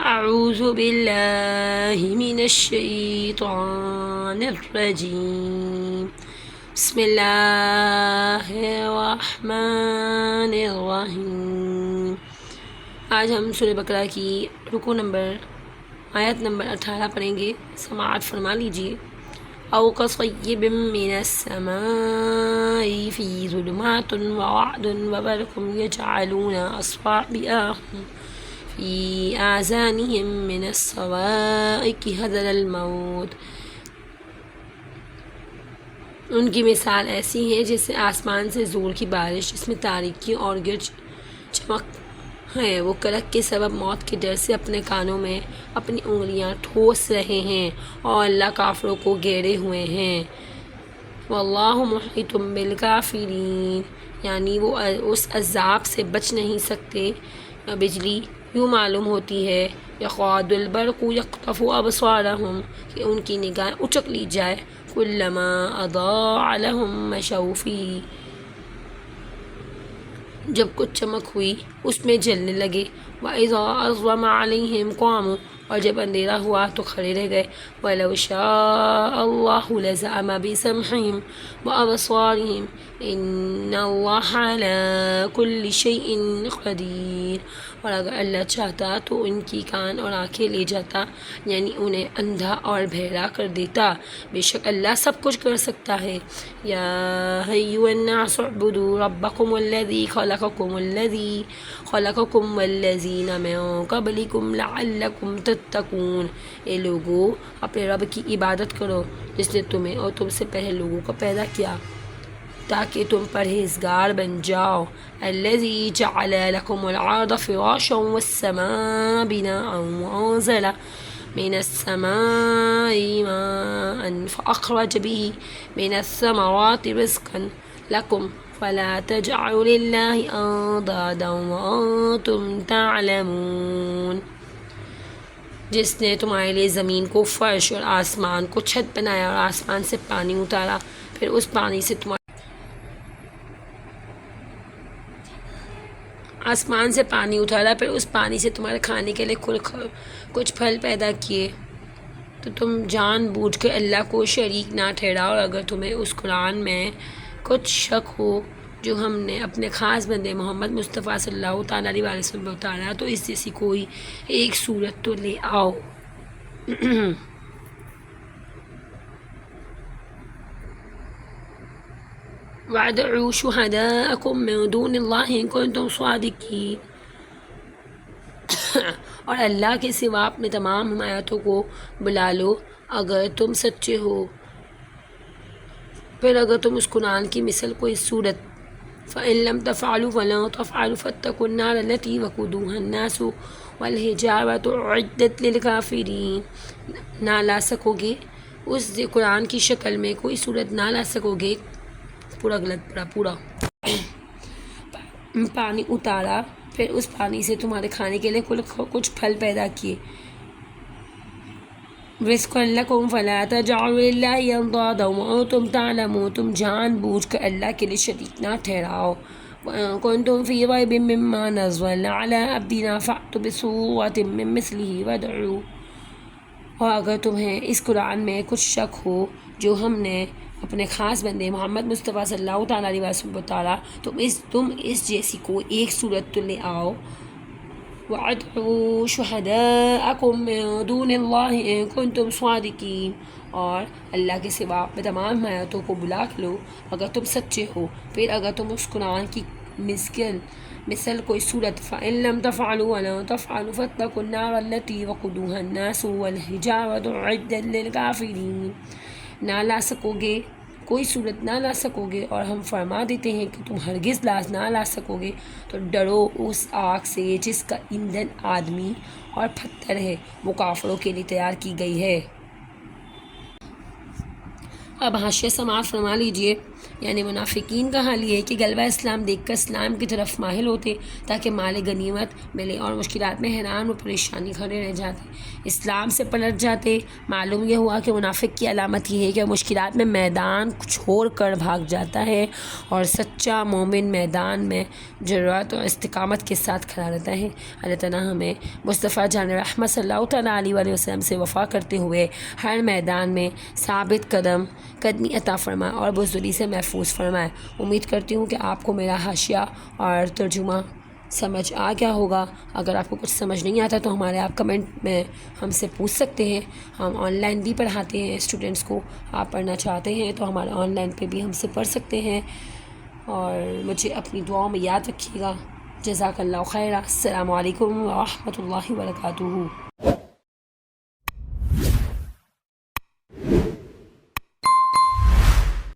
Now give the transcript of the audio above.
أعوذ بالله من الشيطان الرجيم بسم اللہ الرحمن الرحیم۔ آج ہم سورہ بقرہ کی آیت نمبر 18 پڑھیں گے، سماعت فرما لیجیے۔ او كصيب من السماء فيه ظلمات ورعد وبرق يجعلون أصابعهم في آذانهم من الصواعق حذر الموت۔ ان کی مثال ایسی ہے جیسے آسمان سے زور کی بارش جس میں تاریکی اور گرج چمک ہے، وہ کڑک کے سبب موت کے ڈر سے اپنے کانوں میں اپنی انگلیاں ٹھوس رہے ہیں اور اللہ کافروں کو گھیرے ہوئے ہیں۔ واللہ محیط بالکافرین، یعنی وہ اس عذاب سے بچ نہیں سکتے۔ بجلی یوں معلوم ہوتی ہے، یکاد البرق یخطف ابصارہم، کہ ان کی نگاہیں اچک لی جائے، کلما اضاء لہم مشوا فیہ، جب کچھ چمک ہوئی اس میں جلنے لگے، وَإِذَا أَظْلَمَ عَلَيْهِمْ قَامُوا، اور جب اندھیرا ہوا تو کھڑے رہ گئے، وَلَوْ شَاءَ اللَّهُ لَذَهَبَ بِسَمْعِهِمْ وَأَبْصَارِهِمْ إِنَّ اللَّهَ عَلَى كُلِّ شَيْءٍ قَدِيرٌ، اور اگر اللہ چاہتا تو ان کی کان اور آنکھیں لے جاتا، یعنی انہیں اندھا اور بہرا کر دیتا، بے شک اللہ سب کچھ کر سکتا ہے۔ یا ایھا الناس اعبدوا ربکم الذی خلقکم والذین من قبلکم لعلکم تتقون، اے لوگو اپنے رب کی عبادت کرو جس نے تمہیں اور تم سے پہلے لوگوں کو پیدا کیا تاکہ تم پرہیزگار بن جاؤ۔ الذی جعل لکم الارض فراشا والسماء بناء وانزل من السماء ماء فأخرج به من الثمرات رزقا لكم فلا تجعلوا لله أندادا وأنتم تعلمون، جس نے تمہارے لیے زمین کو فرش اور آسمان کو چھت بنایا اور آسمان سے پانی اتارا، پھر اس پانی سے تمہارے کھانے کے لیے کچھ پھل پیدا کیے، تو تم جان بوجھ کر اللہ کو شریک نہ ٹھہراؤ۔ اور اگر تمہیں اس قرآن میں کچھ شک ہو جو ہم نے اپنے خاص بندے محمد مصطفیٰ صلی اللہ تعالیٰ علیہ وسلم کو اتارا، تو اس جیسی کوئی ایک صورت تو لے آؤ۔ وَادْعُوا شُهَدَاءَكُم مِّن دُونِ اللَّهِ إِن كُنتُمْ صَادِقِينَ، اور اللہ کے سوا اپنے تمام حمایتوں کو بلا لو اگر تم سچے ہو۔ پھر اگر تم اس قرآن کی مثل کوئی صورت فَإِن لَّمْ تَفْعَلُوا وَلَن تَفْعَلُوا فَاتَّقُوا النَّارَ الَّتِي وَقُودُهَا النَّاسُ وَالْحِجَارَةُ أُعِدَّتْ لِلْكَافِرِينَ، نہ لا سکو گے اس قرآن کی شکل میں کوئی صورت نہ لا سکو گے، پورا پانی اتارا، پھر اس پانی سے تمہارے کھانے کے لیے کچھ پھل پیدا کیے، رزقا لکم فلا تجعلوا للہ اندادا وانتم تعلمون، تم جان بوجھ کر اللہ کے لیے شریک نہ ٹھہراؤ۔ کنتم فی ریب مما نزلنا علی عبدنا فأتوا بسورۃ من مثلہ وادعوا، اور اگر تمہیں اس قرآن میں کچھ شک ہو جو ہم نے اپنے خاص بندے محمد مصطفیٰ صلی اللہ تعالیٰ علیہ وسلم کو اتارا، تم اس جیسی کوئی ایک صورت تو لے آؤ۔ وَادْعُوا شُهَدَاءَكُم مِّن دُونِ اللَّهِ إِن كُنتُمْ صَادِقِينَ، اور اللہ کے سوا اپنے تمام حمایتوں کو بلا لو اگر تم سچے ہو۔ پھر اگر تم اس قرآن کی مثل کوئی صورت فَإِن لَّمْ تَفْعَلُوا وَلَن تَفْعَلُوا فَاتَّقُوا النَّارَ الَّتِي وَقُودُهَا النَّاسُ وَالْحِجَارَةُ أُعِدَّتْ لِلْكَافِرِينَ، نہ لا سکو گے کوئی صورت نہ لا سکو گے، اور ہم فرما دیتے ہیں کہ تم ہرگز نہ لا سکو گے، تو ڈرو اس آگ سے جس کا ایندھن آدمی اور پتھر ہے، وہ کافروں کے لیے تیار کی گئی ہے۔ اب حاشیہ سماعت فرما لیجئے، یعنی منافقین کا حال یہ ہے کہ غلبہ اسلام دیکھ کر اسلام کی طرف مائل ہوتے تاکہ مال غنیمت ملے، اور مشکلات میں حیران و پریشانی کھڑے رہ جاتے، اسلام سے پلٹ جاتے۔ معلوم یہ ہوا کہ منافق کی علامت یہ ہے کہ مشکلات میں میدان چھوڑ کر بھاگ جاتا ہے، اور سچا مومن میدان میں جرأت اور استقامت کے ساتھ کھڑا رہتا ہے۔ اللہ تعالیٰ ہمیں مصطفیٰ جان رحمت صلی اللہ تعالیٰ علیہ وآلہ وسلم سے وفا کرتے ہوئے ہر میدان میں ثابت قدمی عطا فرمائے اور بزدلی سے محفوظ فرمائے۔ امید کرتی ہوں کہ آپ کو میرا حاشیہ اور ترجمہ سمجھ آ گیا ہوگا۔ اگر آپ کو کچھ سمجھ نہیں آتا تو ہمارے آپ کمنٹ میں ہم سے پوچھ سکتے ہیں، ہم آن لائن بھی پڑھاتے ہیں اسٹوڈنٹس کو، آپ پڑھنا چاہتے ہیں تو ہمارے آن لائن پہ بھی ہم سے پڑھ سکتے ہیں، اور مجھے اپنی دعاؤں میں یاد رکھیے گا۔ جزاک اللہ خیر۔ السلام علیکم ورحمۃ اللہ وبرکاتہ۔